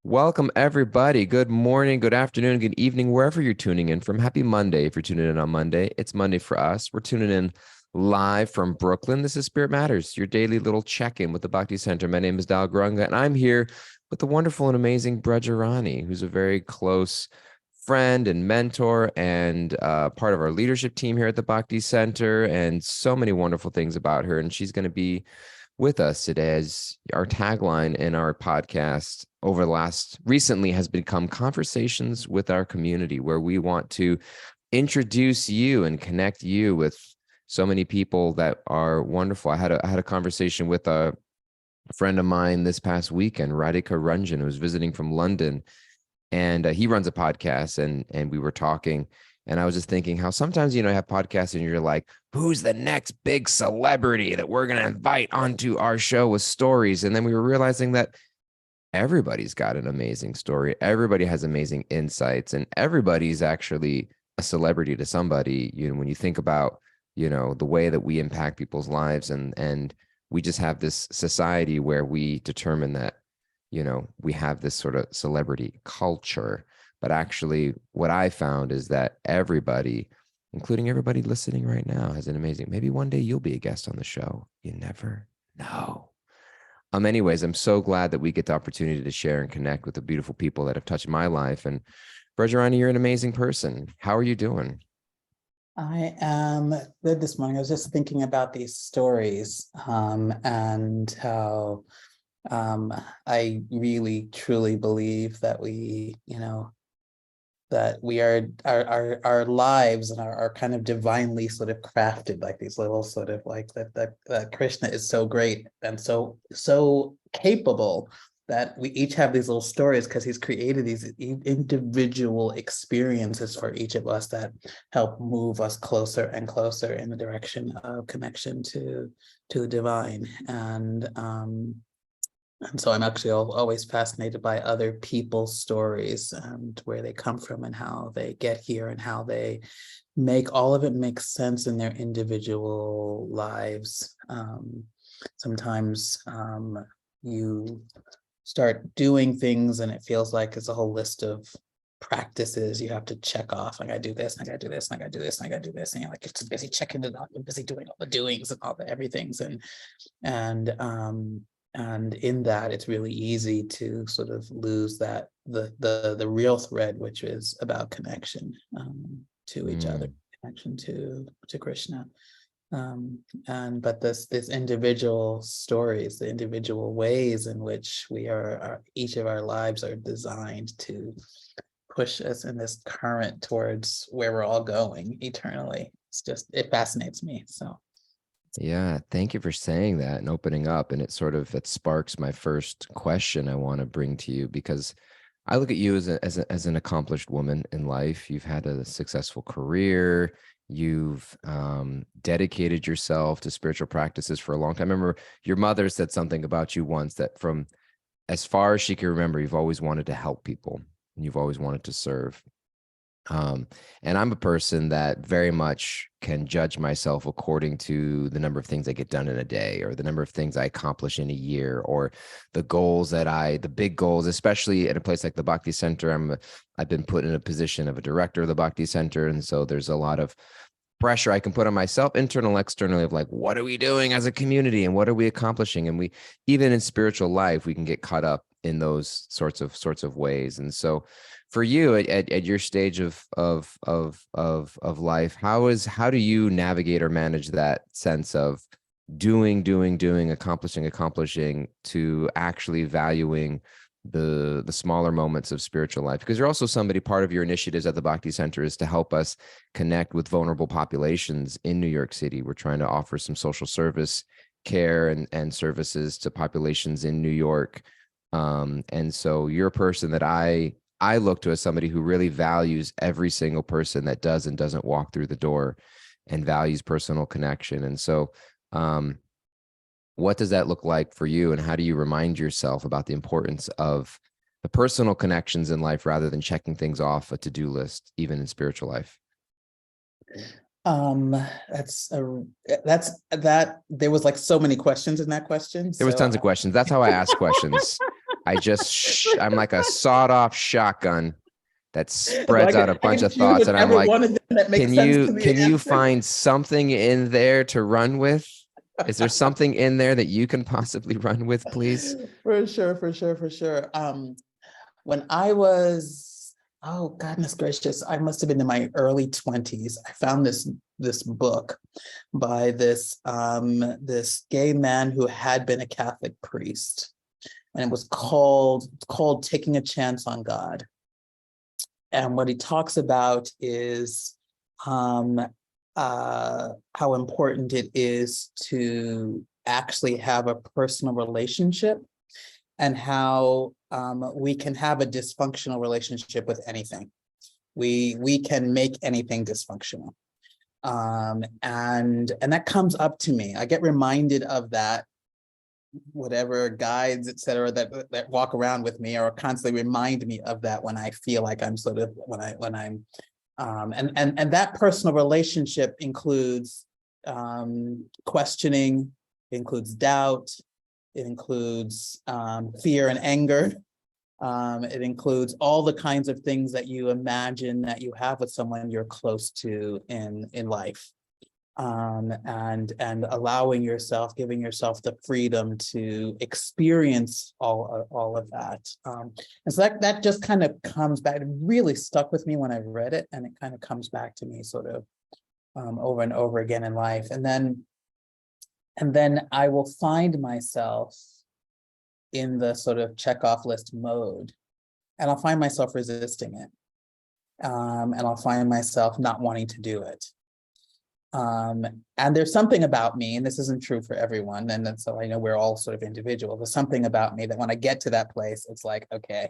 Welcome, everybody. Good morning, good afternoon, good evening, wherever you're tuning in from. Happy Monday. If you're tuning in on Monday, it's Monday for us. We're tuning in live from Brooklyn. This is Spirit Matters, your daily little check-in with the Bhakti Center. My name is Dal Grunga, and I'm here with the wonderful and amazing Brajrani, who's a very close friend and mentor and part of our leadership team here at the Bhakti Center, and so many wonderful things about her. And she's going to be with us today, as our tagline in our podcast over the last recently has become conversations with our community, where we want to introduce you and connect you with so many people that are wonderful. I had a conversation with a friend of mine this past weekend, Radhika Ranjan, who was visiting from London, and he runs a podcast, and we were talking, and I was just thinking how sometimes, you have podcasts and you're like, who's the next big celebrity that we're going to invite onto our show with stories? And then we were realizing that everybody's got an amazing story. Everybody has amazing insights, and everybody's actually a celebrity to somebody. When you think about, the way that we impact people's lives, and we just have this society where we determine that, we have this sort of celebrity culture. But actually, what I found is that everybody, including everybody listening right now, has an amazing, maybe one day you'll be a guest on the show. You never know. Anyways, I'm so glad that we get the opportunity to share and connect with the beautiful people that have touched my life. And Brajrani, you're an amazing person. How are you doing? I am good this morning. I was just thinking about these stories and how I really truly believe that we are our lives and are kind of divinely sort of crafted, like these little sort of like that Krishna is so great and so capable that we each have these little stories because he's created these individual experiences for each of us that help move us closer and closer in the direction of connection to the divine. And so I'm actually always fascinated by other people's stories and where they come from and how they get here and how they make all of it make sense in their individual lives. Sometimes you start doing things and it feels like it's a whole list of practices you have to check off. Like, I do this, and I gotta do this, and I gotta do this, and I gotta do this. And you're like, it's busy checking it off, you're busy doing all the doings and all the everythings. And in that, it's really easy to sort of lose that the real thread, which is about connection to each other, connection to Krishna. But this individual stories, the individual ways in which each of our lives are designed to push us in this current towards where we're all going eternally. It fascinates me. So Yeah, thank you for saying that and opening up. And it sparks my first question I want to bring to you, because I look at you as an accomplished woman in life. You've had a successful career. You've dedicated yourself to spiritual practices for a long time. I remember your mother said something about you once, that from as far as she can remember, you've always wanted to help people and you've always wanted to serve. And I'm a person that very much can judge myself according to the number of things I get done in a day, or the number of things I accomplish in a year, or the big goals, especially at a place like the Bhakti Center. I've been put in a position of a director of the Bhakti Center. And so there's a lot of pressure I can put on myself, internal, externally, of like, what are we doing as a community and what are we accomplishing? And even in spiritual life, we can get caught up in those sorts of ways. And so for you at your stage of life, how do you navigate or manage that sense of doing, accomplishing, to actually valuing the smaller moments of spiritual life? Because you're also somebody, part of your initiatives at the Bhakti Center is to help us connect with vulnerable populations in New York City. We're trying to offer some social service care and services to populations in New York. And so you're a person that I look to as somebody who really values every single person that does and doesn't walk through the door, and values personal connection. And so, what does that look like for you? And how do you remind yourself about the importance of the personal connections in life rather than checking things off a to-do list, even in spiritual life? That's that there was like so many questions in that question. There was So tons of questions. That's how I ask questions. I'm like a sawed off shotgun that spreads out a I bunch can of choose thoughts. And I'm whichever like, one of them that makes can sense you to me can to you answer. find something in there to run with? Is there something in there that you can possibly run with, please? For sure, for sure, for sure. When I was, oh goodness gracious, I must have been in my early 20s. I found this book by this gay man who had been a Catholic priest, and it was called Taking a Chance on God. And what he talks about is how important it is to actually have a personal relationship, and how we can have a dysfunctional relationship with anything. We can make anything dysfunctional. And that comes up to me. I get reminded of that, whatever guides, et cetera, that walk around with me or constantly remind me of that when I feel like I'm sort of, when I'm, and that personal relationship includes questioning, includes doubt, it includes fear and anger. It includes all the kinds of things that you imagine that you have with someone you're close to in life. And allowing yourself, giving yourself the freedom to experience all of that. And so that just kind of comes back. It really stuck with me when I read it, and it kind of comes back to me sort of over and over again in life. And then I will find myself in the sort of check off list mode, and I'll find myself resisting it. And I'll find myself not wanting to do it. And there's something about me, and this isn't true for everyone, and so I know we're all sort of individual. There's something about me that when I get to that place, it's like, okay,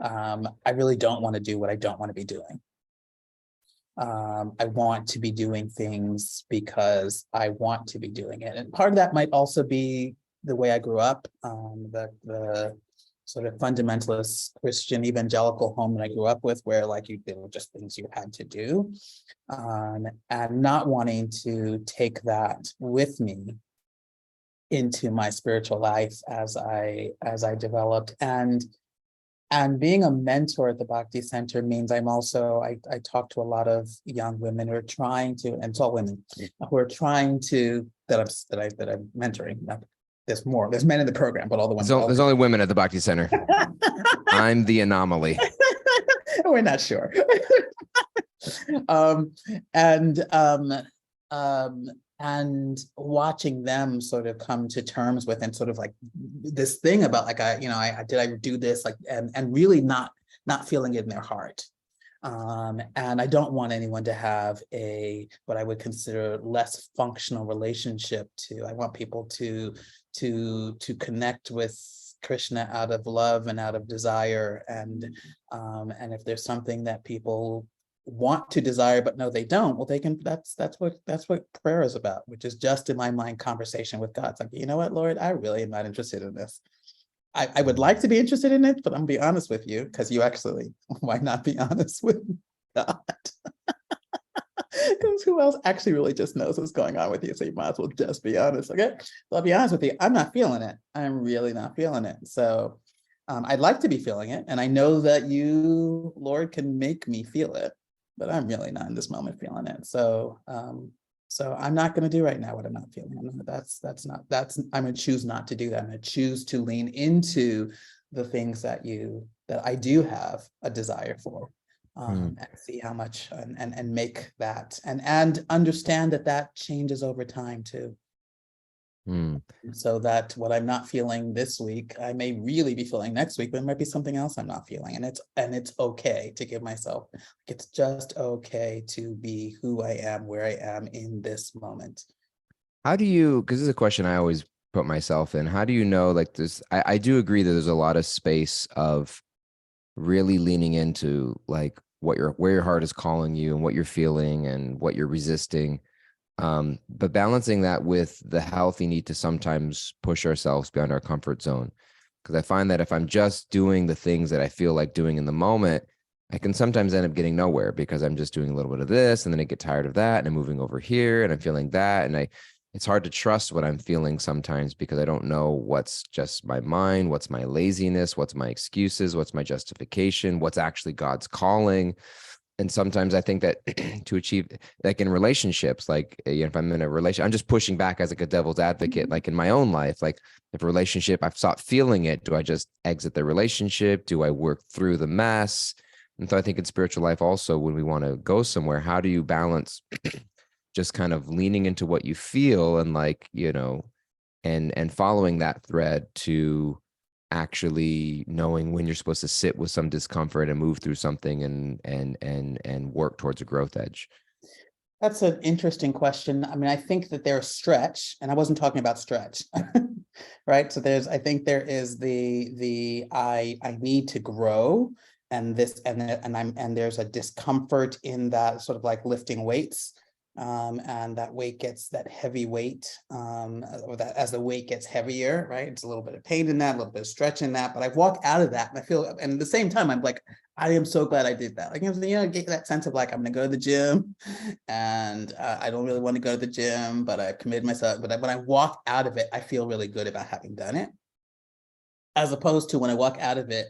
I really don't want to do what I don't want to be doing. I want to be doing things because I want to be doing it. And part of that might also be the way I grew up, the sort of fundamentalist Christian evangelical home that I grew up with, where like they were just things you had to do, and not wanting to take that with me into my spiritual life as I developed. And being a mentor at the Bhakti Center means I'm also, I talk to a lot of young women who are trying to, and it's all women who are trying to, that I'm mentoring. There's men in the program, but all the ones. There's only women at the Bhakti Center. I'm the anomaly. We're not sure. And watching them sort of come to terms with, and sort of like this thing about like, I do this, like, and really not feeling it in their heart. And I don't want anyone to have what I would consider less functional relationship to. I want people to connect with Krishna out of love and out of desire. And if there's something that people want to desire but no they don't, well, they can, that's what prayer is about, which is just, in my mind, conversation with God. It's like, you know what, Lord, I really am not interested in this. I would like to be interested in it, but I'm gonna be honest with you, because you actually, why not be honest with God? Because who else actually really just knows what's going on with you? So you might as well just be honest. Okay, so I'll be honest with you, I'm not feeling it. I'm really not feeling it. So I'd like to be feeling it, and I know that you, Lord, can make me feel it, but I'm really not in this moment feeling it. So I'm not going to do right now what I'm not feeling. I'm going to choose not to do that. I'm going to choose to lean into the things that I do have a desire for, and see how much, and make that, and understand that changes over time too. So that what I'm not feeling this week, I may really be feeling next week, but it might be something else I'm not feeling. And it's okay to give myself, it's just okay to be who I am, where I am in this moment. How do you, because this is a question I always put myself in, how do you know, like this, I do agree that there's a lot of space of really leaning into like where your heart is calling you and what you're feeling and what you're resisting. But balancing that with the healthy need to sometimes push ourselves beyond our comfort zone. Because I find that if I'm just doing the things that I feel like doing in the moment, I can sometimes end up getting nowhere, because I'm just doing a little bit of this and then I get tired of that and I'm moving over here and I'm feeling that. And it's hard to trust what I'm feeling sometimes because I don't know what's just my mind, what's my laziness, what's my excuses, what's my justification, what's actually God's calling. And sometimes I think that to achieve, like in relationships, like if I'm in a relation, I'm just pushing back as like a devil's advocate, like in my own life, like if a relationship, I've stopped feeling it, do I just exit the relationship? Do I work through the mess? And so I think in spiritual life also, when we want to go somewhere, how do you balance just kind of leaning into what you feel and like, and following that thread to actually knowing when you're supposed to sit with some discomfort and move through something and work towards a growth edge? That's an interesting question. I mean, I think that there's stretch, and I wasn't talking about stretch, right? So I think there is I need to grow, and there's a discomfort in that, sort of like lifting weights, and that weight gets that heavy weight, or that as the weight gets heavier, right? It's a little bit of pain in that, a little bit of stretch in that, but I walk out of that and I feel, and at the same time, I'm like, I am so glad I did that. Like, get that sense of like, I'm gonna go to the gym, and I don't really want to go to the gym, but I've committed myself. But when I walk out of it, I feel really good about having done it, as opposed to when I walk out of it,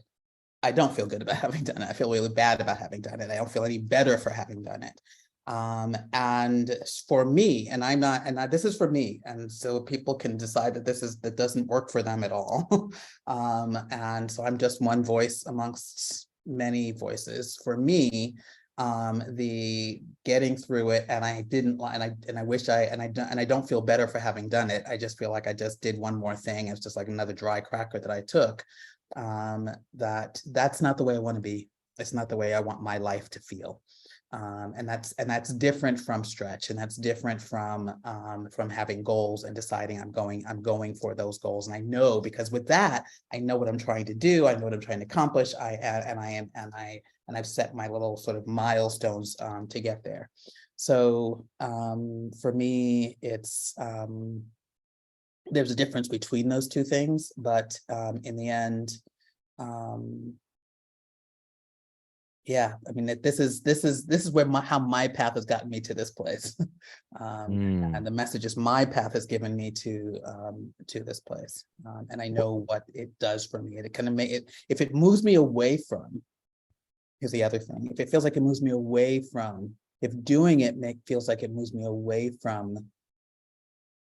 I don't feel good about having done it. I feel really bad about having done it. I don't feel any better for having done it. And for me, and I'm not, and this is for me, and so people can decide that that doesn't work for them at all. And so I'm just one voice amongst many voices. For me, the getting through it, and I didn't, and I wish and I don't feel better for having done it. I just feel like I just did one more thing. It's just like another dry cracker that I took. That's not the way I want to be. It's not the way I want my life to feel. And that's different from stretch, and that's different from having goals and deciding I'm going for those goals. And I know, because with that, I know what I'm trying to do. I know what I'm trying to accomplish. I've set my little sort of milestones to get there. So for me, it's there's a difference between those two things, but in the end, yeah, I mean, this is where how my path has gotten me to this place. And the messages my path has given me to this place. And I know what it does for me. It kind of if it moves me away from, here's the other thing, if it feels like it moves me away from, if doing it feels like it moves me away from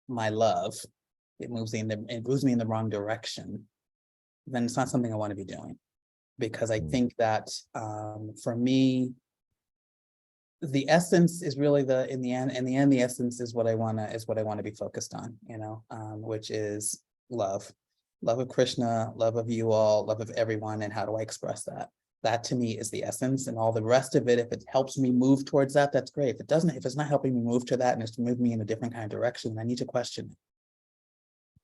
my love, it moves me in the wrong direction, then it's not something I want to be doing. Because I think that for me, the essence is really in the end, the essence is what I want to be focused on, which is love of Krishna, love of you all, love of everyone. And how do I express that? That to me is the essence, and all the rest of it, if it helps me move towards that, that's great. If it doesn't, if it's not helping me move to that, and it's to move me in a different kind of direction, I need to question it.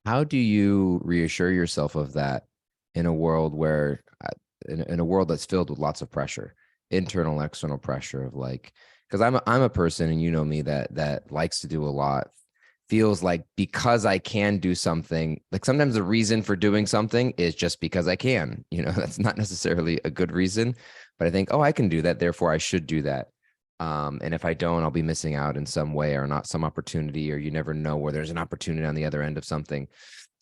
How do you reassure yourself of that in a world where in a world that's filled with lots of pressure, internal, external pressure of like, because I'm a person, and you know me, that likes to do a lot, feels like because I can do something, like sometimes the reason for doing something is just because I can, that's not necessarily a good reason, but I think, oh, I can do that, therefore I should do that. And if I don't, I'll be missing out in some way, or not some opportunity, or you never know where there's an opportunity on the other end of something.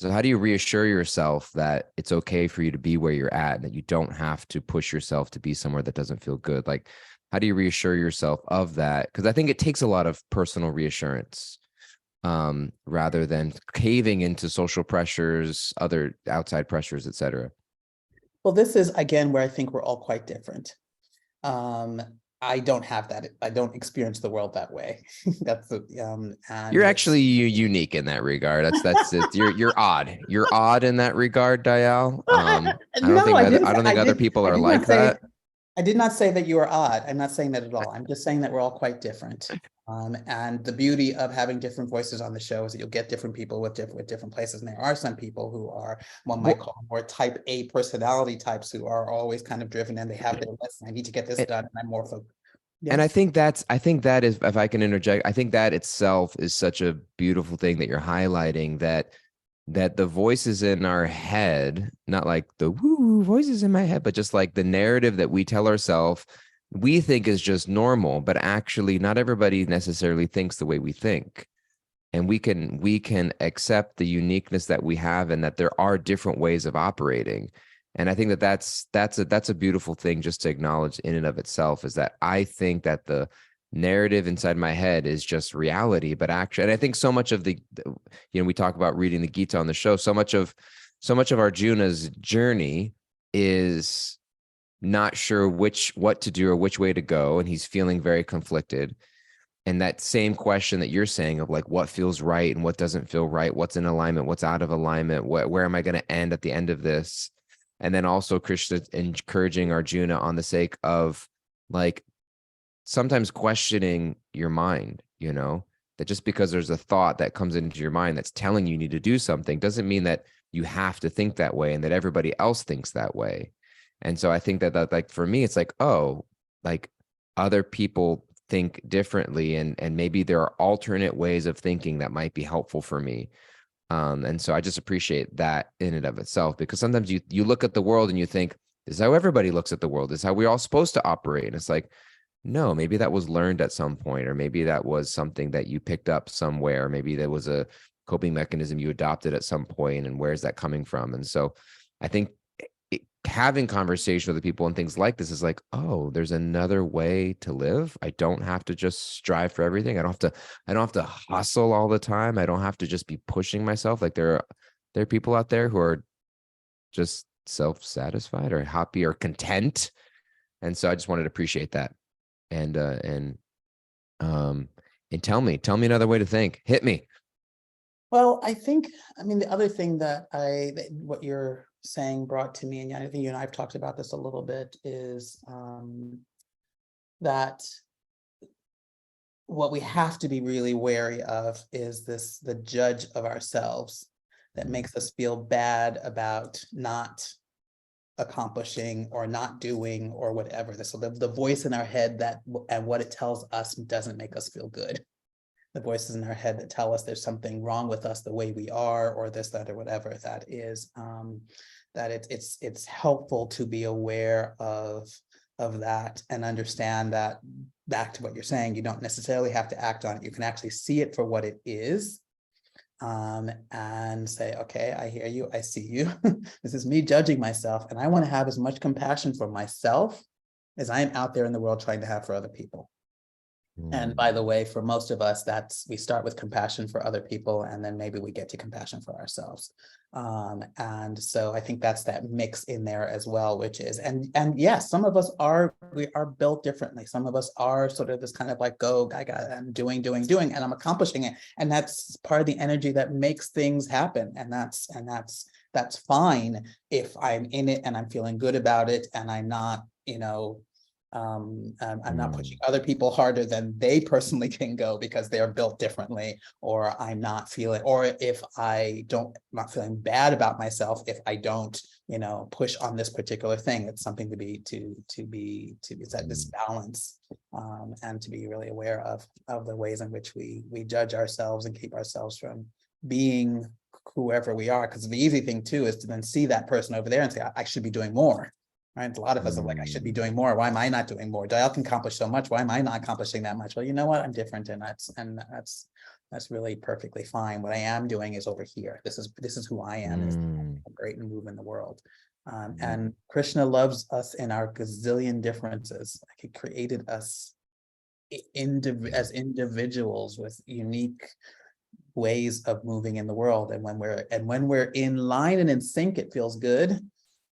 So how do you reassure yourself that it's okay for you to be where you're at, and that you don't have to push yourself to be somewhere that doesn't feel good? Like, how do you reassure yourself of that? Because I think it takes a lot of personal reassurance, rather than caving into social pressures, other outside pressures, et cetera. Well, this is, again, where I think we're all quite different. I don't have that. I don't experience the world that way. That's and you're actually unique in that regard. That's it. You're odd. You're odd in that regard, Dayal. I don't think other people are like that. I did not say that you are odd. I'm not saying that at all. I'm just saying that we're all quite different. And the beauty of having different voices on the show is that you'll get different people with different places. And there are some people who are, one might call more type A personality types, who are always kind of driven, and they have their list. I need to get this done, and I'm more focused. Yeah. And I think that is, if I can interject, I think that itself is such a beautiful thing that you're highlighting, that the voices in our head, not like the woo voices in my head, but just like the narrative that we tell ourselves, we think is just normal, but actually not everybody necessarily thinks the way we think. and we can accept the uniqueness that we have, and that there are different ways of operating. And I think that that's a beautiful thing just to acknowledge in and of itself, is that I think that the narrative inside my head is just reality, but actually, and I think so much of we talk about reading the Gita on the show. So much of Arjuna's journey is not sure what to do or which way to go, and he's feeling very conflicted. And that same question that you're saying of like, what feels right and what doesn't feel right, what's in alignment, what's out of alignment, where am I going to end at the end of this? And then also Krishna encouraging Arjuna on the sake of like sometimes questioning your mind, that just because there's a thought that comes into your mind that's telling you need to do something doesn't mean that you have to think that way and that everybody else thinks that way. And so I think that like for me, it's like, oh, like other people think differently, and maybe there are alternate ways of thinking that might be helpful for me. And so I just appreciate that in and of itself, because sometimes you look at the world and you think, this is how everybody looks at the world. This is how we're all supposed to operate. And it's like, no, maybe that was learned at some point, or maybe that was something that you picked up somewhere. Maybe there was a coping mechanism you adopted at some point, and where's that coming from? And so I think having conversation with the people and things like this is like, oh, there's another way to live. I don't have to just strive for everything. I don't have to hustle all the time. I don't have to just be pushing myself. Like there are people out there who are just self-satisfied or happy or content. And so I just wanted to appreciate that. And tell me another way to think. Hit me. Well, I mean, the other thing that what you're saying brought to me, and I think you and I have talked about this a little bit, is that what we have to be really wary of is the judge of ourselves that makes us feel bad about not accomplishing or not doing or whatever. So the voice in our head and what it tells us doesn't make us feel good. The voices in our head that tell us there's something wrong with us the way we are, or this, that, or whatever that is, that it's helpful to be aware of that and understand that, back to what you're saying, you don't necessarily have to act on it. You can actually see it for what it is, and say, okay, I hear you, I see you. This is me judging myself, and I want to have as much compassion for myself as I am out there in the world trying to have for other people. And by the way, for most of us, we start with compassion for other people, and then maybe we get to compassion for ourselves. And so I think that's that mix in there as well, which is, and yes, some of us we are built differently. Some of us are sort of this kind of like, I'm doing, and I'm accomplishing it. And that's part of the energy that makes things happen. And that's fine if I'm in it and I'm feeling good about it, and I'm not, I'm not pushing other people harder than they personally can go because they're built differently, or I'm not feeling, or if I'm not feeling bad about myself if I don't, push on this particular thing. It's something to be set this balance, and to be really aware of the ways in which we judge ourselves and keep ourselves from being whoever we are. Because the easy thing too is to then see that person over there and say, I should be doing more. Right? A lot of us are like, I should be doing more. Why am I not doing more? Dale can accomplish so much. Why am I not accomplishing that much? Well, you know what? I'm different, and that's really perfectly fine. What I am doing is over here. This is who I am. Is great and move in the world. And Krishna loves us in our gazillion differences. Like, he created us as individuals with unique ways of moving in the world. And when we're in line and in sync, it feels good.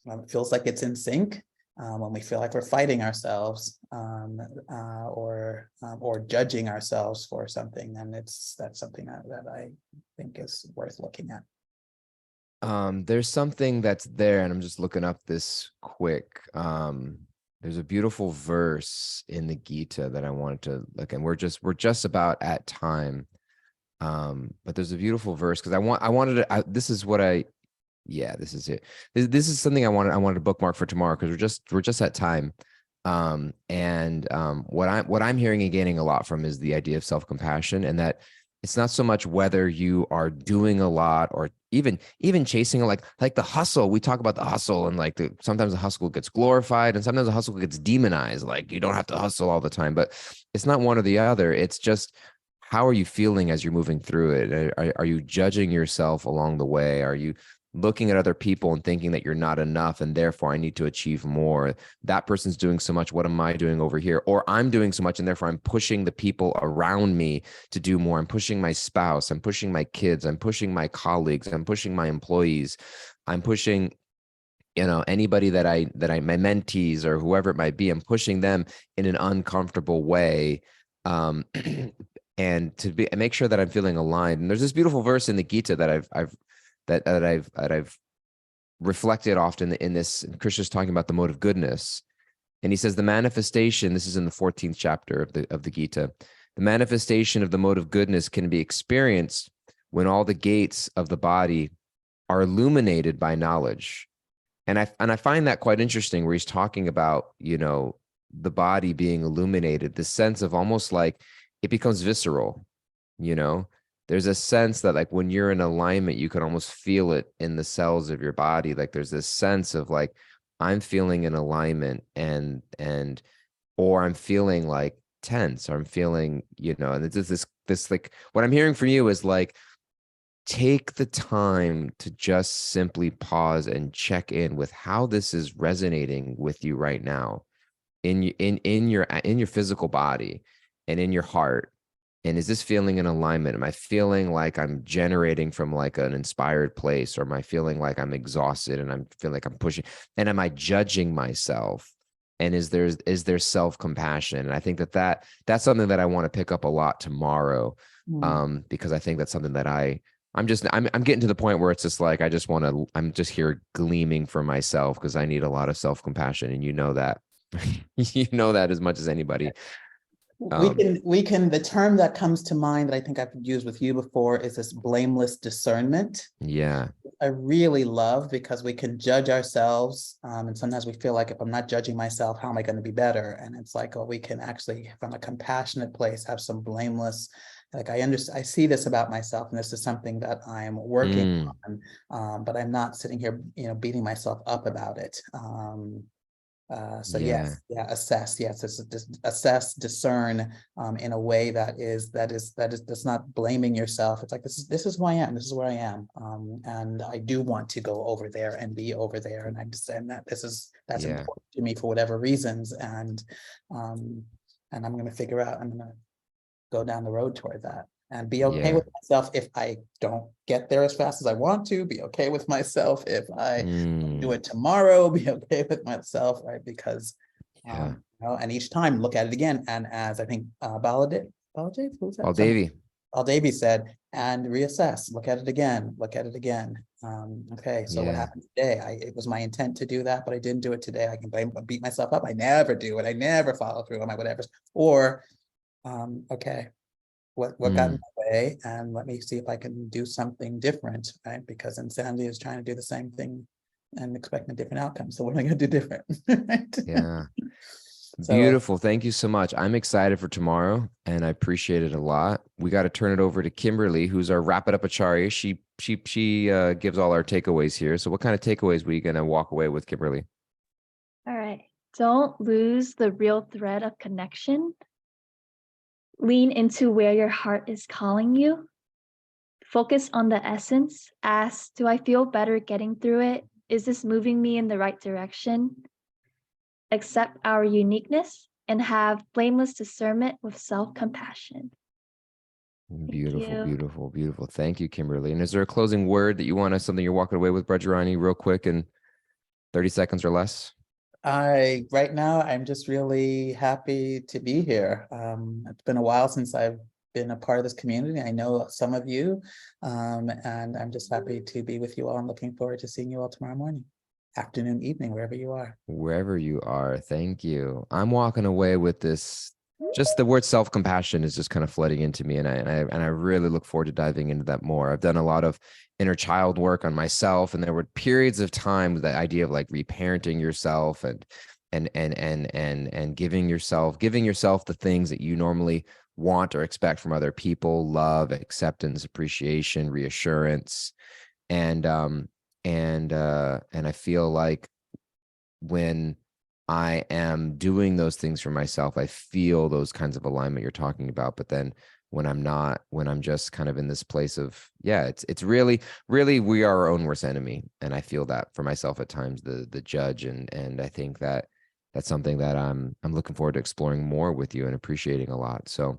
It feels like it's in sync. When we feel like we're fighting ourselves, or judging ourselves for something, then that's something that I think is worth looking at. There's something that's there, and I'm just looking up this quick. There's a beautiful verse in the Gita that I wanted to look, and we're just about at time. But there's a beautiful verse because this is it. This is something I wanted to bookmark for tomorrow, because we're just at time. What I'm hearing and gaining a lot from is the idea of self-compassion, and that it's not so much whether you are doing a lot or even chasing like the hustle. We talk about the hustle, and like sometimes the hustle gets glorified and sometimes the hustle gets demonized. Like, you don't have to hustle all the time, but it's not one or the other. It's just, how are you feeling as you're moving through it? Are you judging yourself along the way? Are you looking at other people and thinking that you're not enough and therefore I need to achieve more? That person's doing so much. What am I doing over here? Or I'm doing so much and therefore I'm pushing the people around me to do more. I'm pushing my spouse. I'm pushing my kids. I'm pushing my colleagues. I'm pushing my employees. I'm pushing, anybody that my mentees or whoever it might be. I'm pushing them in an uncomfortable way. And to make sure that I'm feeling aligned. And there's this beautiful verse in the Gita that I've reflected often in this. Krishna's talking about the mode of goodness, and he says the manifestation. This is in the 14th chapter of the Gita. The manifestation of the mode of goodness can be experienced when all the gates of the body are illuminated by knowledge. And I find that quite interesting, where he's talking about, the body being illuminated, the sense of almost like it becomes visceral. There's a sense that like when you're in alignment, you can almost feel it in the cells of your body. Like there's this sense of like, I'm feeling in alignment or I'm feeling like tense, or I'm feeling, and it's this like, what I'm hearing from you is like, take the time to just simply pause and check in with how this is resonating with you right now in your physical body and in your heart. And is this feeling in alignment? Am I feeling like I'm generating from like an inspired place, or am I feeling like I'm exhausted and I'm feeling like I'm pushing? And am I judging myself? And is there self-compassion? And I think that's something that I want to pick up a lot tomorrow, because I think that's something that I'm getting to the point where it's just like, I'm just here gleaming for myself, because I need a lot of self-compassion. And that, that as much as anybody. The term that comes to mind that I think I've used with you before is this blameless discernment. Yeah. I really love, because we can judge ourselves. And sometimes we feel like, if I'm not judging myself, how am I going to be better? And it's like, we can actually, from a compassionate place, have some blameless, like I see this about myself, and this is something that I'm working on, but I'm not sitting here, beating myself up about it. Assess, discern, in a way that's not blaming yourself. It's like, this is who I am, this is where I am, and I do want to go over there and be over there, and that's important to me for whatever reasons, and I'm going to figure out, I'm going to go down the road toward that. And be okay with myself if I don't get there as fast as I want to. Be okay with myself if I do it tomorrow. Be okay with myself, right? Because, and each time look at it again. And as I think Baldevi said, and reassess. Look at it again. Look at it again. Okay, so what happened today? It was my intent to do that, but I didn't do it today. I can beat myself up. I never do it. I never follow through on my whatever. Or, okay. What got in my way, and let me see if I can do something different, right? Because insanity is trying to do the same thing and expecting a different outcome. So what am I going to do different? Right? Yeah. Beautiful. Thank you so much. I'm excited for tomorrow, and I appreciate it a lot. We got to turn it over to Kimberly, who's our Wrap It Up Acharya. She gives all our takeaways here. So what kind of takeaways were you going to walk away with, Kimberly? All right. Don't lose the real thread of connection. Lean into where your heart is calling you. Focus on the essence. Ask, do I feel better getting through it? Is this moving me in the right direction? Accept our uniqueness and have blameless discernment with self-compassion. Beautiful. Thank you, Kimberly. And is there a closing word that you want something you're walking away with, Brajarani, real quick in 30 seconds or less? Right now, I'm just really happy to be here. It's been a while since I've been a part of this community. I know some of you, and I'm just happy to be with you all. I'm looking forward to seeing you all tomorrow morning, afternoon, evening, wherever you are. Wherever you are. Thank you. I'm walking away with this. Just the word self-compassion is just kind of flooding into me. And I really look forward to diving into that more. I've done a lot of inner child work on myself, and there were periods of time, the idea of like reparenting yourself and giving yourself the things that you normally want or expect from other people: love, acceptance, appreciation, reassurance. And I feel like when I am doing those things for myself, I feel those kinds of alignment you're talking about. But then when I'm not, when I'm just kind of in this place of, yeah, it's really, really, we are our own worst enemy. And I feel that for myself at times, the judge. And I think that that's something that I'm looking forward to exploring more with you and appreciating a lot. So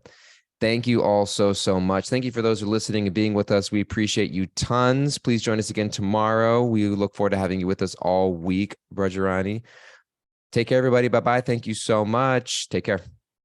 thank you all so much. Thank you for those who are listening and being with us. We appreciate you tons. Please join us again tomorrow. We look forward to having you with us all week, Brajarani. Take care, everybody. Bye-bye. Thank you so much. Take care.